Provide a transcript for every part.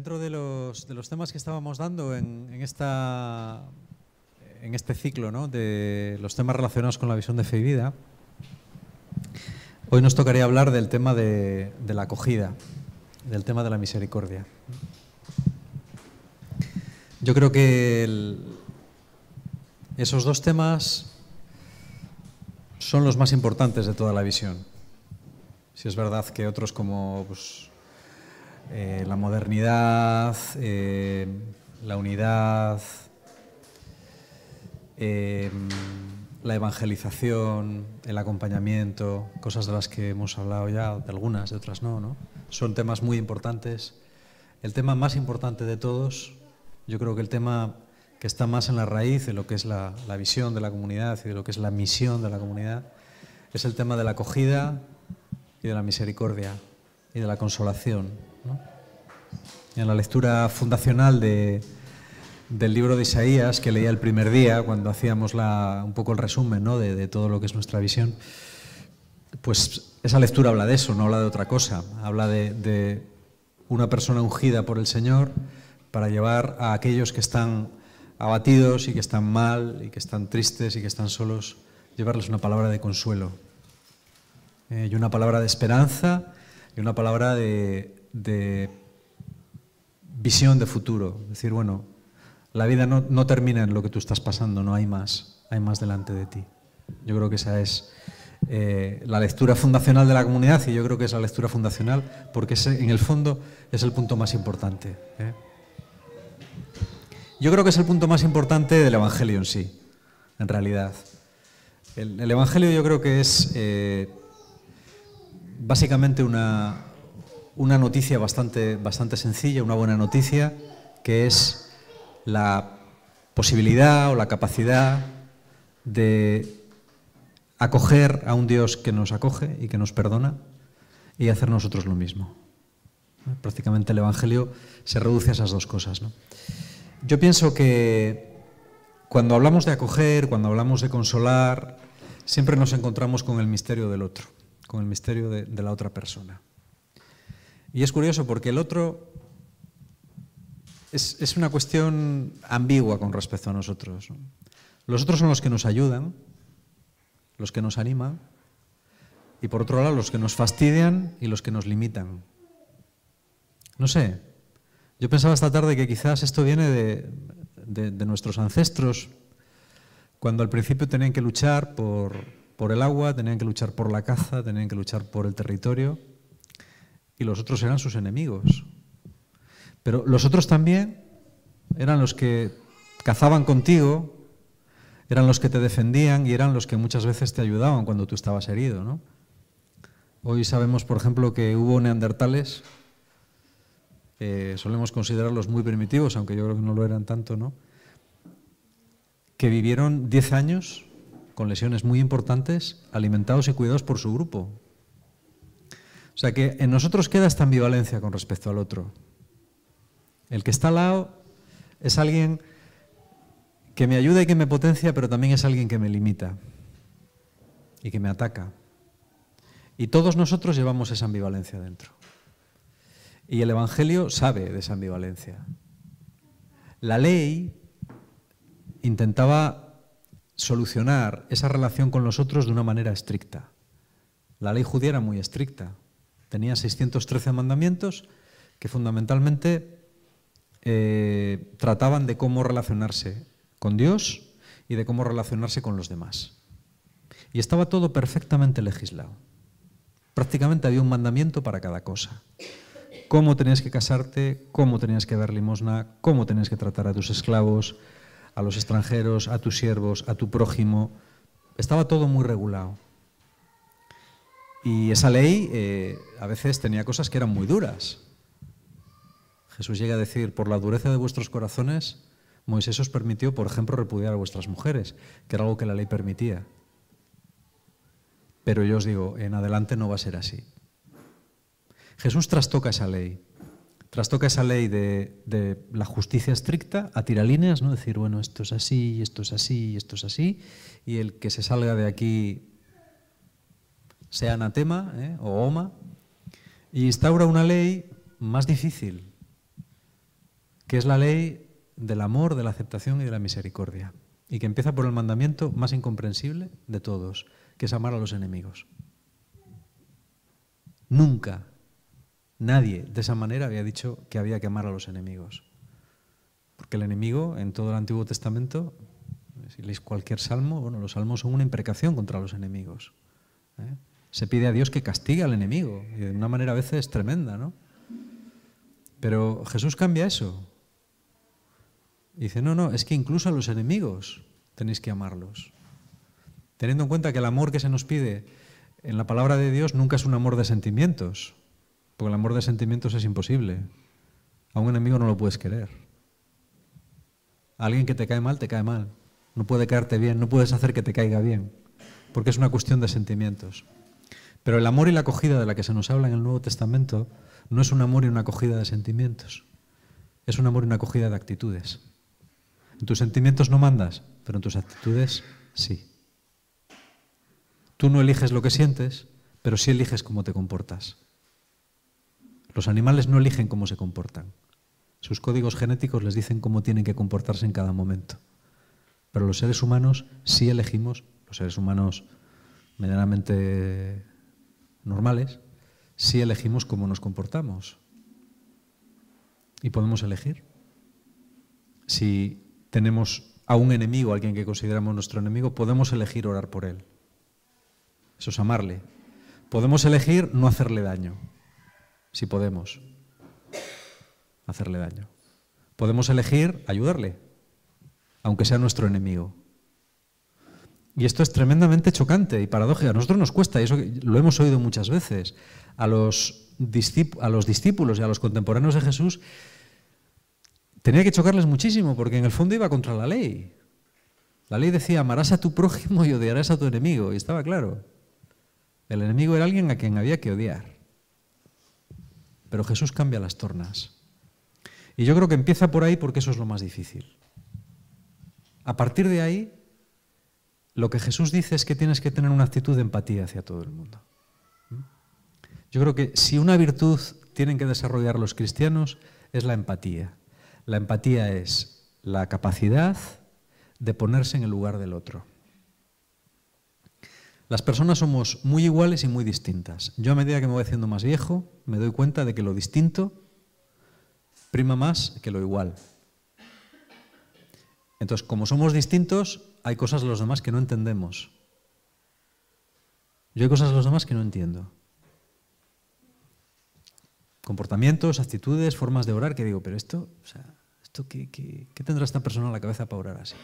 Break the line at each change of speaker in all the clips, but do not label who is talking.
Dentro de los temas que estábamos dando en este ciclo, ¿no?, de los temas relacionados con la visión de fe y vida, hoy nos tocaría hablar del tema de la acogida, del tema de la misericordia. Yo creo que esos dos temas son los más importantes de toda la visión. Si es verdad que otros como la modernidad, la unidad, la evangelización, el acompañamiento, cosas de las que hemos hablado ya, de algunas, de otras no, son temas muy importantes. El tema más importante de todos, yo creo que el tema que está más en la raíz de lo que es la visión de la comunidad y de lo que es la misión de la comunidad, es el tema de la acogida y de la misericordia y de la consolación, ¿no? En la lectura fundacional del libro de Isaías, que leía el primer día, cuando hacíamos un poco el resumen, ¿no?, de todo lo que es nuestra visión, pues esa lectura habla de eso, no habla de otra cosa. Habla de una persona ungida por el Señor para llevar a aquellos que están abatidos y que están mal y que están tristes y que están solos, llevarles una palabra de consuelo y una palabra de esperanza y una palabra de visión de futuro. Es decir, bueno, la vida no termina en lo que tú estás pasando, no hay más delante de ti. Yo creo que esa es la lectura fundacional de la comunidad, y yo creo que es la lectura fundacional porque en el fondo es el punto más importante. Yo creo que es el punto más importante del Evangelio en sí, en realidad. El Evangelio yo creo que es básicamente una noticia bastante sencilla, una buena noticia, que es la posibilidad o la capacidad de acoger a un Dios que nos acoge y que nos perdona y hacer nosotros lo mismo. Prácticamente el Evangelio se reduce a esas dos cosas, ¿no? Yo pienso que cuando hablamos de acoger, cuando hablamos de consolar, siempre nos encontramos con el misterio del otro, con el misterio de la otra persona. Y es curioso porque el otro es una cuestión ambigua con respecto a nosotros, ¿no? Los otros son los que nos ayudan, los que nos animan, y por otro lado los que nos fastidian y los que nos limitan. No sé, yo pensaba esta tarde que quizás esto viene de nuestros ancestros, cuando al principio tenían que luchar por el agua, tenían que luchar por la caza, tenían que luchar por el territorio, y los otros eran sus enemigos. Pero los otros también eran los que cazaban contigo, eran los que te defendían y eran los que muchas veces te ayudaban cuando tú estabas herido, ¿no? Hoy sabemos, por ejemplo, que hubo neandertales, solemos considerarlos muy primitivos, aunque yo creo que no lo eran tanto, ¿no?, que vivieron 10 años con lesiones muy importantes, alimentados y cuidados por su grupo. O sea que en nosotros queda esta ambivalencia con respecto al otro. El que está al lado es alguien que me ayuda y que me potencia, pero también es alguien que me limita y que me ataca. Y todos nosotros llevamos esa ambivalencia dentro. Y el Evangelio sabe de esa ambivalencia. La ley intentaba solucionar esa relación con los otros de una manera estricta. La ley judía era muy estricta. Tenía 613 mandamientos que fundamentalmente trataban de cómo relacionarse con Dios y de cómo relacionarse con los demás. Y estaba todo perfectamente legislado. Prácticamente había un mandamiento para cada cosa. Cómo tenías que casarte, cómo tenías que dar limosna, cómo tenías que tratar a tus esclavos, a los extranjeros, a tus siervos, a tu prójimo. Estaba todo muy regulado. Y esa ley a veces tenía cosas que eran muy duras. Jesús llega a decir, por la dureza de vuestros corazones, Moisés os permitió, por ejemplo, repudiar a vuestras mujeres, que era algo que la ley permitía. Pero yo os digo, en adelante no va a ser así. Jesús trastoca esa ley de la justicia estricta a tiralíneas, ¿no? Decir, bueno, esto es así, esto es así, esto es así, y el que se salga de aquí sea anatema o homa, y instaura una ley más difícil, que es la ley del amor, de la aceptación y de la misericordia, y que empieza por el mandamiento más incomprensible de todos, que es amar a los enemigos. Nunca nadie de esa manera había dicho que había que amar a los enemigos. Porque el enemigo, en todo el Antiguo Testamento, si leéis cualquier salmo, bueno, los salmos son una imprecación contra los enemigos. Se pide a Dios que castigue al enemigo, y de una manera a veces tremenda, ¿no? Pero Jesús cambia eso. Y dice, no, es que incluso a los enemigos tenéis que amarlos. Teniendo en cuenta que el amor que se nos pide en la palabra de Dios nunca es un amor de sentimientos, porque el amor de sentimientos es imposible. A un enemigo no lo puedes querer. A alguien que te cae mal, no puede caerte bien, no puedes hacer que te caiga bien, porque es una cuestión de sentimientos. Pero el amor y la acogida de la que se nos habla en el Nuevo Testamento no es un amor y una acogida de sentimientos, es un amor y una acogida de actitudes. En tus sentimientos no mandas, pero en tus actitudes sí. Tú no eliges lo que sientes, pero sí eliges cómo te comportas. Los animales no eligen cómo se comportan. Sus códigos genéticos les dicen cómo tienen que comportarse en cada momento. Pero los seres humanos sí elegimos, los seres humanos medianamente normales, sí elegimos cómo nos comportamos. Y podemos elegir. Si tenemos a un enemigo, a alguien que consideramos nuestro enemigo, podemos elegir orar por él. Eso es amarle. Podemos elegir no hacerle daño, si podemos hacerle daño. Podemos elegir ayudarle, aunque sea nuestro enemigo. Y esto es tremendamente chocante y paradójico. A nosotros nos cuesta, y eso lo hemos oído muchas veces, a los discípulos y a los contemporáneos de Jesús, tenía que chocarles muchísimo, porque en el fondo iba contra la ley. La ley decía, amarás a tu prójimo y odiarás a tu enemigo, y estaba claro. El enemigo era alguien a quien había que odiar. Pero Jesús cambia las tornas. Y yo creo que empieza por ahí porque eso es lo más difícil. A partir de ahí, lo que Jesús dice es que tienes que tener una actitud de empatía hacia todo el mundo. Yo creo que si una virtud tienen que desarrollar los cristianos es la empatía. La empatía es la capacidad de ponerse en el lugar del otro. Las personas somos muy iguales y muy distintas. Yo a medida que me voy haciendo más viejo me doy cuenta de que lo distinto prima más que lo igual. Entonces, como somos distintos, hay cosas de los demás que no entendemos. Yo hay cosas de los demás que no entiendo. Comportamientos, actitudes, formas de orar, que digo, pero esto ¿qué tendrá esta persona en la cabeza para orar así?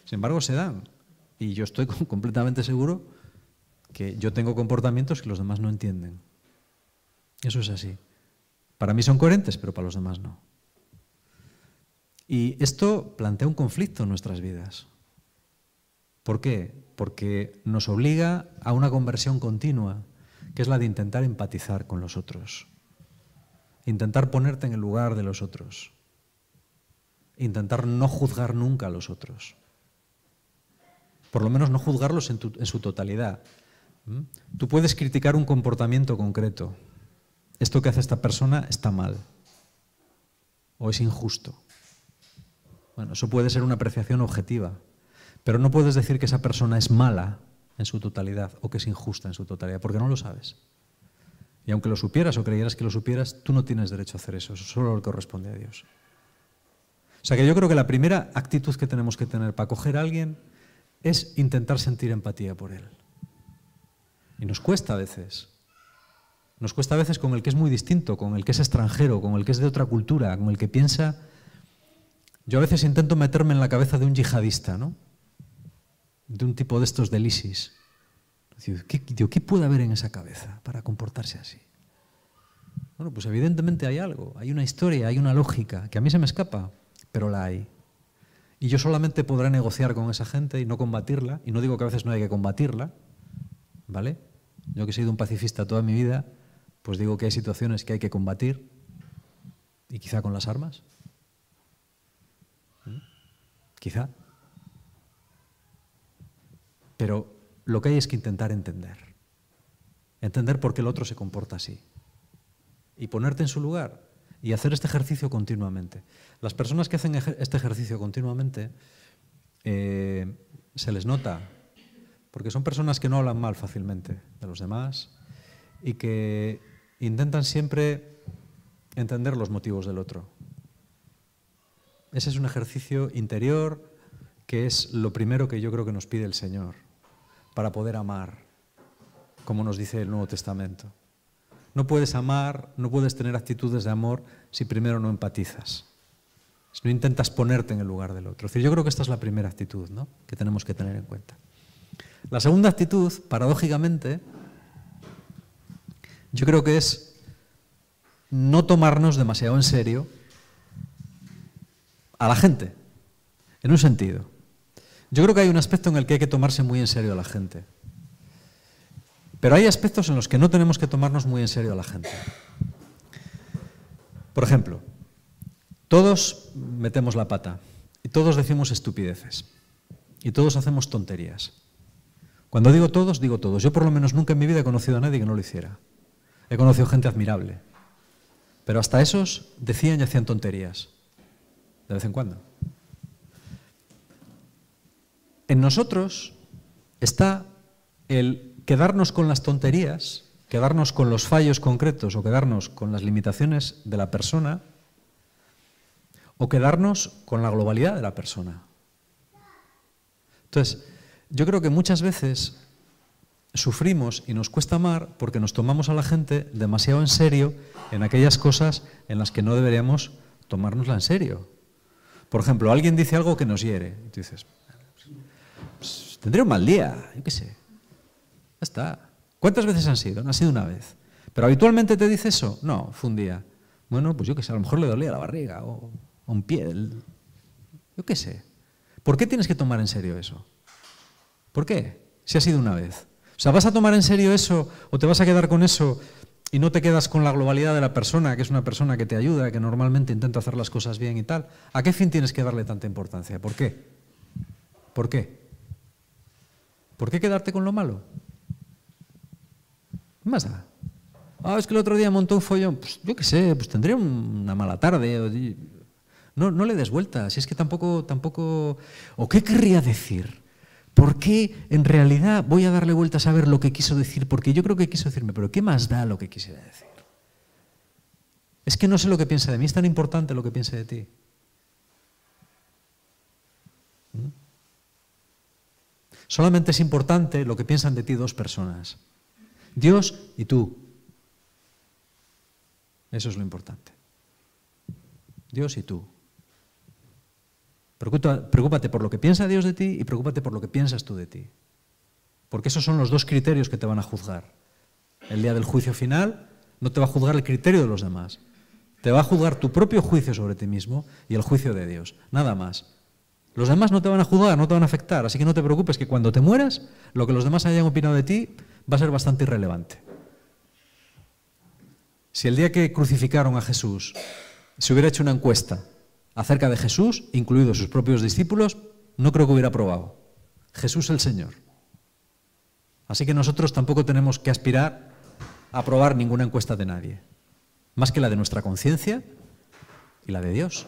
Sin embargo, se dan. Y yo estoy completamente seguro que yo tengo comportamientos que los demás no entienden. Eso es así. Para mí son coherentes, pero para los demás no. Y esto plantea un conflicto en nuestras vidas. ¿Por qué? Porque nos obliga a una conversión continua, que es la de intentar empatizar con los otros. Intentar ponerte en el lugar de los otros. Intentar no juzgar nunca a los otros. Por lo menos no juzgarlos en su totalidad. Tú puedes criticar un comportamiento concreto. Esto que hace esta persona está mal. O es injusto. Bueno, eso puede ser una apreciación objetiva. Pero no puedes decir que esa persona es mala en su totalidad o que es injusta en su totalidad, porque no lo sabes. Y aunque lo supieras o creyeras que lo supieras, tú no tienes derecho a hacer eso. Eso solo le corresponde a Dios. O sea que yo creo que la primera actitud que tenemos que tener para acoger a alguien es intentar sentir empatía por él. Y nos cuesta a veces. Nos cuesta a veces con el que es muy distinto, con el que es extranjero, con el que es de otra cultura, con el que piensa... Yo a veces intento meterme en la cabeza de un yihadista, ¿no? De un tipo de estos del ISIS. ¿Qué puede haber en esa cabeza para comportarse así? Bueno, pues evidentemente hay algo, hay una historia, hay una lógica, que a mí se me escapa, pero la hay. Y yo solamente podré negociar con esa gente y no combatirla, y no digo que a veces no hay que combatirla, ¿vale? Yo que he sido un pacifista toda mi vida, pues digo que hay situaciones que hay que combatir, y quizá con las armas. Quizá. Pero lo que hay es que intentar entender. Entender por qué el otro se comporta así. Y ponerte en su lugar. y hacer este ejercicio continuamente. Las personas que hacen este ejercicio continuamente se les nota, porque son personas que no hablan mal fácilmente de los demás y que intentan siempre entender los motivos del otro. Ese es un ejercicio interior que es lo primero que yo creo que nos pide el Señor para poder amar, como nos dice el Nuevo Testamento. No puedes amar, no puedes tener actitudes de amor si primero no empatizas, si no intentas ponerte en el lugar del otro. Es decir, yo creo que esta es la primera actitud, ¿no?, que tenemos que tener en cuenta. La segunda actitud, paradójicamente, yo creo que es no tomarnos demasiado en serio a la gente, en un sentido. Yo creo que hay un aspecto en el que hay que tomarse muy en serio a la gente. Pero hay aspectos en los que no tenemos que tomarnos muy en serio a la gente. Por ejemplo, todos metemos la pata y todos decimos estupideces y todos hacemos tonterías. Cuando digo todos, digo todos. Yo por lo menos nunca en mi vida he conocido a nadie que no lo hiciera. He conocido gente admirable. Pero hasta esos decían y hacían tonterías. De vez en cuando. En nosotros está el quedarnos con las tonterías, quedarnos con los fallos concretos o quedarnos con las limitaciones de la persona o quedarnos con la globalidad de la persona. Entonces, yo creo que muchas veces sufrimos y nos cuesta amar porque nos tomamos a la gente demasiado en serio en aquellas cosas en las que no deberíamos tomárnosla en serio. Por ejemplo, alguien dice algo que nos hiere y tú dices, pues, tendré un mal día, yo qué sé. Ya está. ¿Cuántas veces han sido? No ha sido una vez. ¿Pero habitualmente te dice eso? No, fue un día. Bueno, pues yo qué sé, a lo mejor le dolía la barriga o un pie. Yo qué sé. ¿Por qué tienes que tomar en serio eso? ¿Por qué? Si ha sido una vez. O sea, ¿vas a tomar en serio eso o te vas a quedar con eso y no te quedas con la globalidad de la persona, que es una persona que te ayuda, que normalmente intenta hacer las cosas bien y tal? ¿A qué fin tienes que darle tanta importancia? ¿Por qué? ¿Por qué? ¿Por qué quedarte con lo malo? ¿Qué más da? Ah, es que el otro día montó un follón. Pues yo qué sé, pues tendría una mala tarde. No le des vueltas. Si es que tampoco... ¿O qué querría decir? ¿Por qué en realidad voy a darle vueltas a ver lo que quiso decir? Porque yo creo que quiso decirme, pero ¿qué más da lo que quisiera decir? Es que no sé lo que piensa de mí. Es tan importante lo que piense de ti. Solamente es importante lo que piensan de ti dos personas. Dios y tú. Eso es lo importante. Dios y tú. Preocúpate por lo que piensa Dios de ti y preocúpate por lo que piensas tú de ti. Porque esos son los dos criterios que te van a juzgar. El día del juicio final no te va a juzgar el criterio de los demás. Te va a juzgar tu propio juicio sobre ti mismo y el juicio de Dios. Nada más. Los demás no te van a juzgar, no te van a afectar. Así que no te preocupes que cuando te mueras, lo que los demás hayan opinado de ti va a ser bastante irrelevante. Si el día que crucificaron a Jesús se hubiera hecho una encuesta acerca de Jesús, incluidos sus propios discípulos, no creo que hubiera aprobado. Jesús el Señor. Así que nosotros tampoco tenemos que aspirar a aprobar ninguna encuesta de nadie, más que la de nuestra conciencia y la de Dios.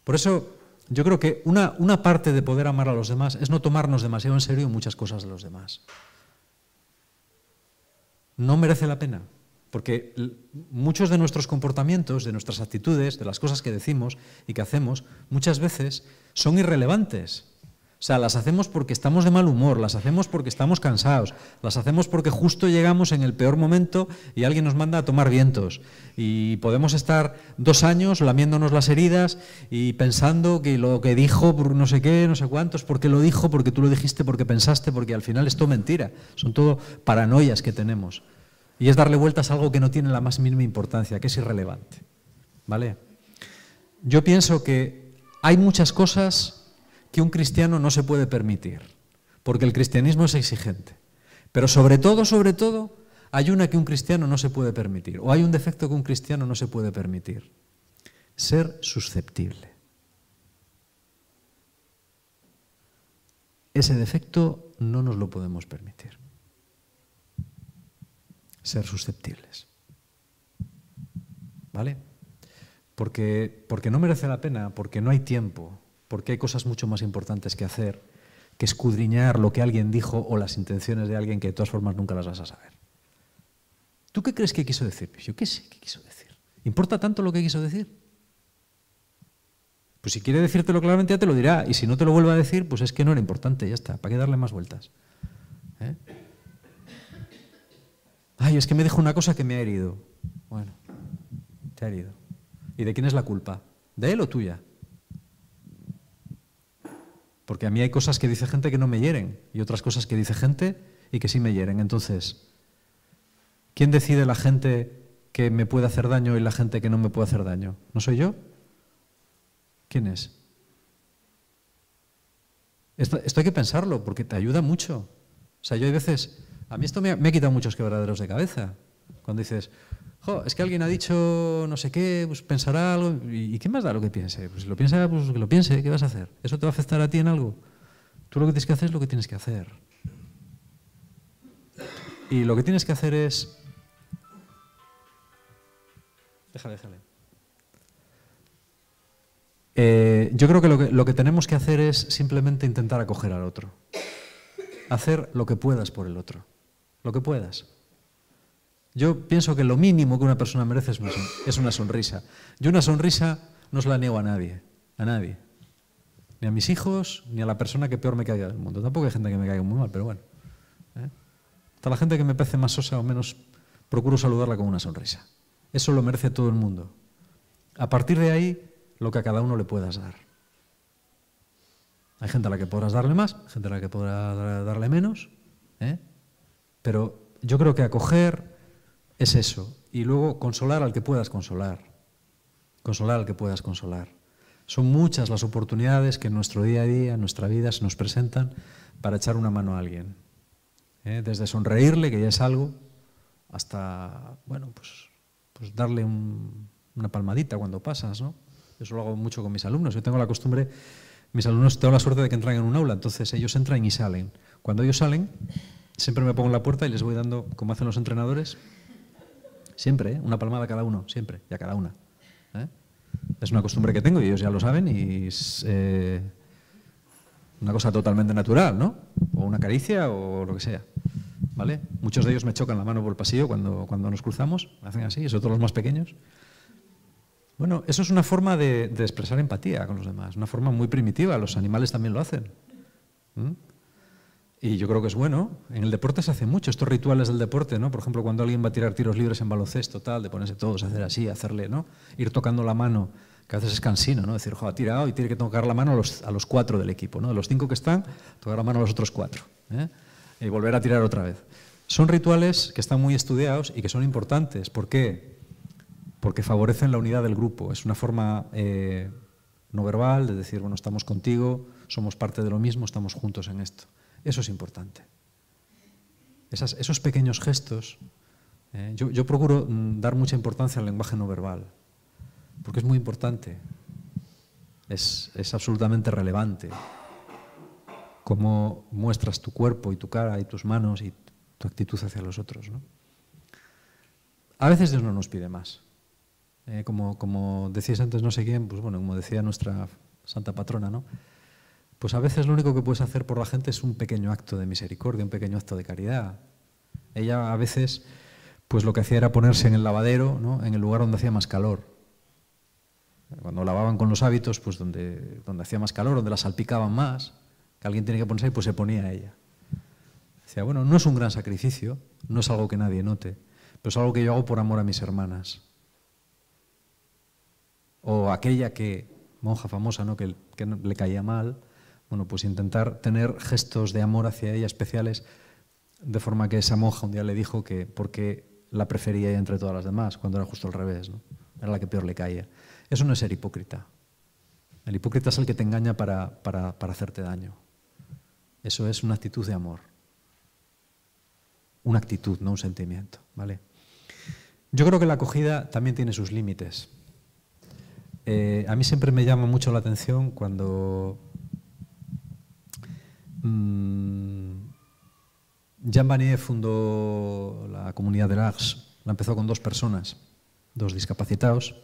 Por eso yo creo que una parte de poder amar a los demás es no tomarnos demasiado en serio muchas cosas de los demás. No merece la pena. Porque muchos de nuestros comportamientos, de nuestras actitudes, de las cosas que decimos y que hacemos, muchas veces son irrelevantes. O sea, las hacemos porque estamos de mal humor, las hacemos porque estamos cansados, las hacemos porque justo llegamos en el peor momento y alguien nos manda a tomar vientos. Y podemos estar 2 años lamiéndonos las heridas y pensando que lo que dijo, no sé qué, no sé cuántos, porque lo dijo, porque tú lo dijiste, porque pensaste, porque al final es todo mentira. Son todo paranoias que tenemos. Y es darle vueltas a algo que no tiene la más mínima importancia, que es irrelevante. ¿Vale? Yo pienso que hay muchas cosas que un cristiano no se puede permitir, porque el cristianismo es exigente. Pero sobre todo, hay una que un cristiano no se puede permitir, o hay un defecto que un cristiano no se puede permitir: ser susceptible. Ese defecto no nos lo podemos permitir. Ser susceptibles. ¿Vale? porque no merece la pena, porque no hay tiempo, porque hay cosas mucho más importantes que hacer que escudriñar lo que alguien dijo o las intenciones de alguien que de todas formas nunca las vas a saber. ¿Tú qué crees que quiso decir? Pues yo qué sé qué quiso decir. ¿Importa tanto lo que quiso decir? Pues si quiere decírtelo claramente ya te lo dirá, y si no te lo vuelve a decir, pues es que no era importante, ya está, ¿para qué darle más vueltas? Ay, es que me dijo una cosa que me ha herido. Bueno, te ha herido. ¿Y de quién es la culpa? ¿De él o tuya? Porque a mí hay cosas que dice gente que no me hieren y otras cosas que dice gente y que sí me hieren. Entonces, ¿quién decide la gente que me puede hacer daño y la gente que no me puede hacer daño? ¿No soy yo? ¿Quién es? Esto hay que pensarlo porque te ayuda mucho. O sea, yo hay veces... A mí esto me ha quitado muchos quebraderos de cabeza. Cuando dices, jo, es que alguien ha dicho no sé qué, pues pensará algo. ¿Y qué más da lo que piense? Pues si lo piensa, pues que lo piense, ¿qué vas a hacer? ¿Eso te va a afectar a ti en algo? Tú lo que tienes que hacer es lo que tienes que hacer. Y lo que tienes que hacer es... Déjale. Yo creo que lo que tenemos que hacer es simplemente intentar acoger al otro. Hacer lo que puedas por el otro. Lo que puedas. Yo pienso que lo mínimo que una persona merece es una sonrisa. Yo una sonrisa no se la niego a nadie. A nadie. Ni a mis hijos, ni a la persona que peor me caiga del mundo. Tampoco hay gente que me caiga muy mal, pero bueno. Hasta la gente que me parece más sosa o menos, procuro saludarla con una sonrisa. Eso lo merece todo el mundo. A partir de ahí, lo que a cada uno le puedas dar. Hay gente a la que podrás darle más, gente a la que podrás darle menos, pero yo creo que acoger es eso. Y luego consolar al que puedas consolar. Consolar al que puedas consolar. Son muchas las oportunidades que en nuestro día a día, en nuestra vida, se nos presentan para echar una mano a alguien. Desde sonreírle, que ya es algo, hasta, bueno, pues darle una palmadita cuando pasas, ¿no? Eso lo hago mucho con mis alumnos. Yo tengo la costumbre, mis alumnos tengo la suerte de que entran en un aula, entonces ellos entran y salen. Cuando ellos salen, siempre me pongo en la puerta y les voy dando, como hacen los entrenadores, siempre, una palmada a cada uno, siempre, y a cada una. Es una costumbre que tengo y ellos ya lo saben y es una cosa totalmente natural, ¿no? O una caricia o lo que sea, ¿vale? Muchos de ellos me chocan la mano por el pasillo cuando nos cruzamos, hacen así, y sobre todo los más pequeños. Bueno, eso es una forma de expresar empatía con los demás, una forma muy primitiva, los animales también lo hacen. Y yo creo que es bueno. En el deporte se hace mucho, estos rituales del deporte, ¿no? Por ejemplo, cuando alguien va a tirar tiros libres en baloncesto, tal, de ponerse todos a hacer así, hacerle, ¿no? Ir tocando la mano, que a veces es cansino, ¿no? Decir, jo, ha tirado y tiene que tocar la mano a los 4 del equipo, ¿no? De los 5 que están, tocar la mano a los otros 4, y volver a tirar otra vez. Son rituales que están muy estudiados y que son importantes. ¿Por qué? Porque favorecen la unidad del grupo. Es una forma no verbal de decir, bueno, estamos contigo, somos parte de lo mismo, estamos juntos en esto. Eso es importante. Esos pequeños gestos, yo procuro dar mucha importancia al lenguaje no verbal, porque es muy importante, es absolutamente relevante. Cómo muestras tu cuerpo y tu cara y tus manos y tu actitud hacia los otros, ¿no? A veces Dios no nos pide más. Como decías antes no sé quién, pues bueno, como decía nuestra santa patrona, ¿no? Pues a veces lo único que puedes hacer por la gente es un pequeño acto de misericordia, un pequeño acto de caridad. Ella a veces, pues lo que hacía era ponerse en el lavadero, ¿no? En el lugar donde hacía más calor. Cuando lavaban con los hábitos, pues donde hacía más calor, donde la salpicaban más, que alguien tiene que ponerse ahí, pues se ponía ella. Decía, bueno, no es un gran sacrificio, no es algo que nadie note, pero es algo que yo hago por amor a mis hermanas. O aquella monja famosa, ¿no? que le caía mal, bueno, pues intentar tener gestos de amor hacia ella especiales, de forma que esa monja un día le dijo que porque la prefería ella entre todas las demás, cuando era justo al revés, ¿no? Era la que peor le caía. Eso no es ser hipócrita. El hipócrita es el que te engaña para hacerte daño. Eso es una actitud de amor. Una actitud, no un sentimiento, ¿vale? Yo creo que la acogida también tiene sus límites. A mí siempre me llama mucho la atención cuando Jean Vanier fundó la comunidad de l'Arche. La empezó con 2 personas, 2 discapacitados.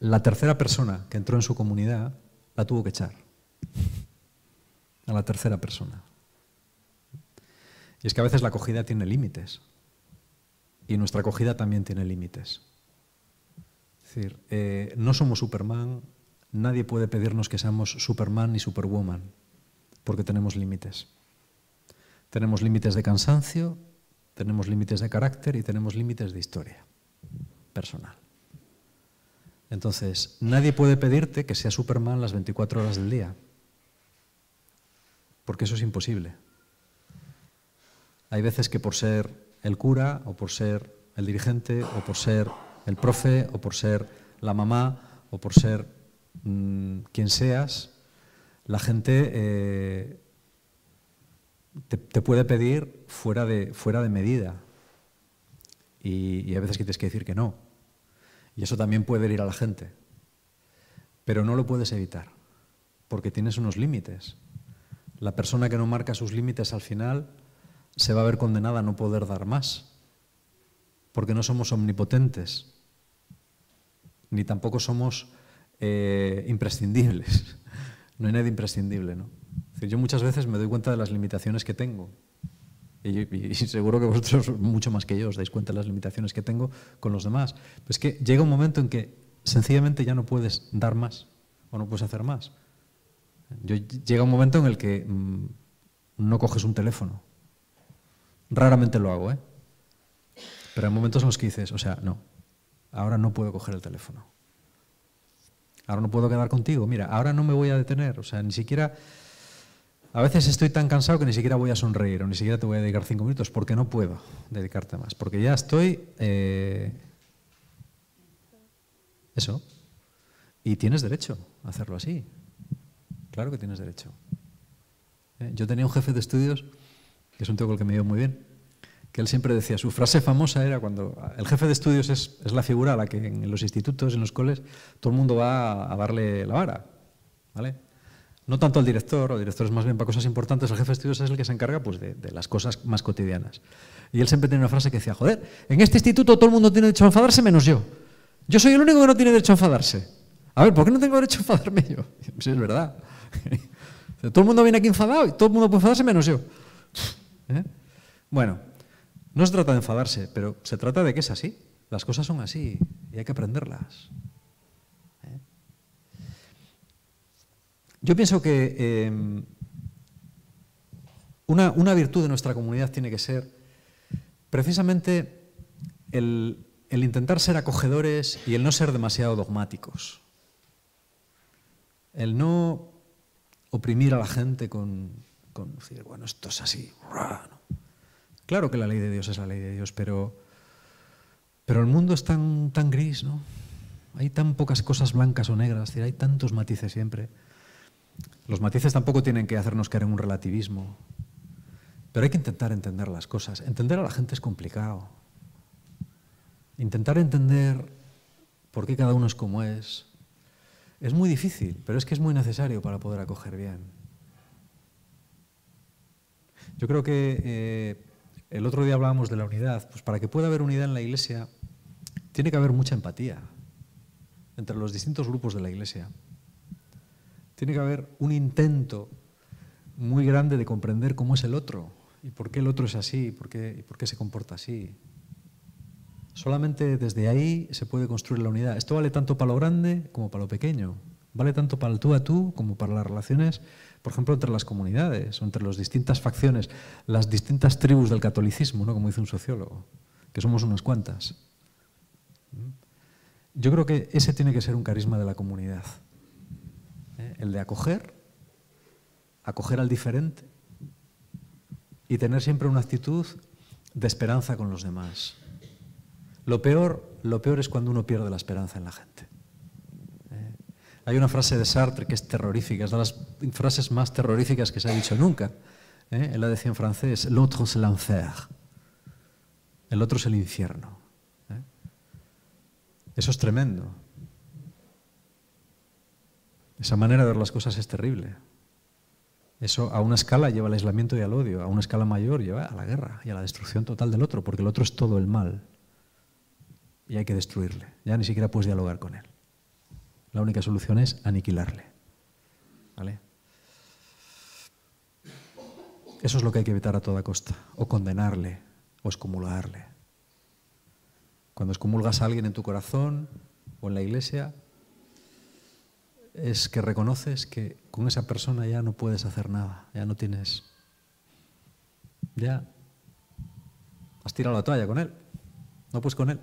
la tercera persona que entró en su comunidad la tuvo que echar. A la tercera persona. Y es que a veces la acogida tiene límites. Y nuestra acogida también tiene límites. Es decir, no somos Superman, nadie puede pedirnos que seamos Superman ni Superwoman, porque tenemos límites. Tenemos límites de cansancio, tenemos límites de carácter y tenemos límites de historia personal. Entonces, nadie puede pedirte que seas Superman las 24 horas del día, porque eso es imposible. Hay veces que por ser el cura, o por ser el dirigente, o por ser el profe, o por ser la mamá, o por ser quien seas, la gente te puede pedir fuera de medida. Y hay veces que tienes que decir que no. Y eso también puede herir a la gente. Pero no lo puedes evitar, porque tienes unos límites. La persona que no marca sus límites al final se va a ver condenada a no poder dar más, porque no somos omnipotentes, ni tampoco somos imprescindibles. No hay nadie imprescindible, ¿no? Es decir, yo muchas veces me doy cuenta de las limitaciones que tengo, y seguro que vosotros, mucho más que yo, os dais cuenta de las limitaciones que tengo con los demás. Pero es que llega un momento en que sencillamente ya no puedes dar más, o no puedes hacer más. Llega un momento en el que no coges un teléfono. Raramente lo hago, ¿eh? Pero hay momentos en los que dices, o sea, no, ahora no puedo coger el teléfono. Ahora no puedo quedar contigo, mira, ahora no me voy a detener, o sea, ni siquiera... A veces estoy tan cansado que ni siquiera voy a sonreír o ni siquiera te voy a dedicar 5 minutos porque no puedo dedicarte más, porque ya estoy... Eso. Y tienes derecho a hacerlo así. Claro que tienes derecho. Yo tenía un jefe de estudios, que es un tío con el que me dio muy bien, que él siempre decía, su frase famosa era cuando... El jefe de estudios es la figura a la que en los institutos, en los coles, todo el mundo va a darle la vara, ¿vale? No tanto al director, el director es más bien para cosas importantes, el jefe de estudios es el que se encarga pues, de las cosas más cotidianas. Y él siempre tenía una frase que decía, joder, en este instituto todo el mundo tiene derecho a enfadarse menos yo. Yo soy el único que no tiene derecho a enfadarse. A ver, ¿por qué no tengo derecho a enfadarme yo? Sí, es verdad. Todo el mundo viene aquí enfadado y todo el mundo puede enfadarse menos yo. Bueno, no se trata de enfadarse, pero se trata de que es así. Las cosas son así y hay que aprenderlas. Yo pienso que una virtud de nuestra comunidad tiene que ser precisamente el intentar ser acogedores y el no ser demasiado dogmáticos. El no oprimir a la gente con decir, bueno, esto es así. Claro que la ley de Dios es la ley de Dios, pero el mundo es tan gris, ¿no? Hay tan pocas cosas blancas o negras, es decir, hay tantos matices siempre. Los matices tampoco tienen que hacernos caer en un relativismo, pero hay que intentar entender las cosas. Entender a la gente es complicado. Intentar entender por qué cada uno es como es muy difícil, pero es que es muy necesario para poder acoger bien. Yo creo que el otro día hablábamos de la unidad. Pues para que pueda haber unidad en la Iglesia, tiene que haber mucha empatía entre los distintos grupos de la Iglesia. Tiene que haber un intento muy grande de comprender cómo es el otro y por qué el otro es así y por qué se comporta así. Solamente desde ahí se puede construir la unidad. Esto vale tanto para lo grande como para lo pequeño. Vale tanto para el tú a tú como para las relaciones, por ejemplo, entre las comunidades o entre las distintas facciones, las distintas tribus del catolicismo, ¿no? Como dice un sociólogo, que somos unas cuantas. Yo creo que ese tiene que ser un carisma de la comunidad. El de acoger al diferente y tener siempre una actitud de esperanza con los demás. Lo peor es cuando uno pierde la esperanza en la gente. Hay una frase de Sartre que es terrorífica, es de las frases más terroríficas que se ha dicho nunca. Él la decía en francés, l'autre c'est l'enfer. El otro es el infierno. Eso es tremendo. Esa manera de ver las cosas es terrible. Eso a una escala lleva al aislamiento y al odio, a una escala mayor lleva a la guerra y a la destrucción total del otro, porque el otro es todo el mal y hay que destruirle. Ya ni siquiera puedes dialogar con él. La única solución es aniquilarle. ¿Vale? Eso es lo que hay que evitar a toda costa. O condenarle, o excomulgarle. Cuando excomulgas a alguien en tu corazón o en la iglesia, es que reconoces que con esa persona ya no puedes hacer nada, ya no tienes... Ya has tirado la toalla con él, no puedes con él.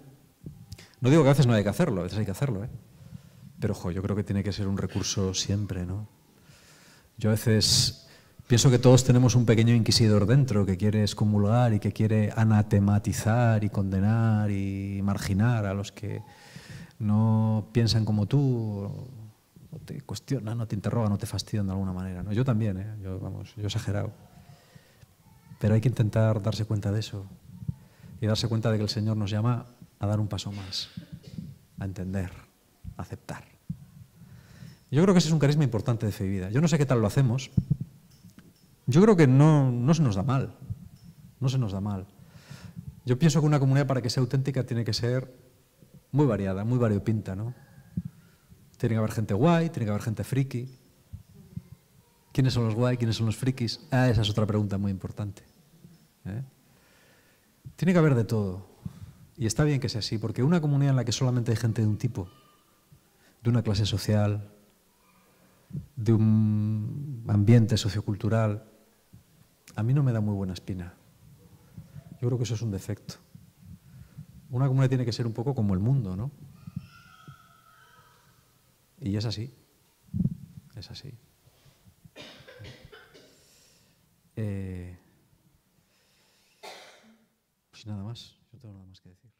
No digo que a veces no hay que hacerlo, a veces hay que hacerlo, ¿eh? Pero, yo creo que tiene que ser un recurso siempre, ¿no? Yo a veces pienso que todos tenemos un pequeño inquisidor dentro que quiere excomulgar y que quiere anatematizar y condenar y marginar a los que no piensan como tú, no te cuestionan, no te interrogan, no te fastidian de alguna manera, ¿no? Yo también, ¿eh? Yo he exagerado. Pero hay que intentar darse cuenta de eso y darse cuenta de que el Señor nos llama a dar un paso más, a entender, a aceptar. Yo creo que ese es un carisma importante de fe y vida. Yo no sé qué tal lo hacemos. Yo creo que no se nos da mal. No se nos da mal. Yo pienso que una comunidad, para que sea auténtica, tiene que ser muy variada, muy variopinta, ¿no? Tiene que haber gente guay, tiene que haber gente friki. ¿Quiénes son los guay? ¿Quiénes son los frikis? Esa es otra pregunta muy importante. Tiene que haber de todo. Y está bien que sea así, porque una comunidad en la que solamente hay gente de un tipo, de una clase social, de un ambiente sociocultural, a mí no me da muy buena espina. Yo creo que eso es un defecto. Una comunidad tiene que ser un poco como el mundo, ¿no? Y es así. Es así. Pues nada más. Yo no tengo nada más que decir.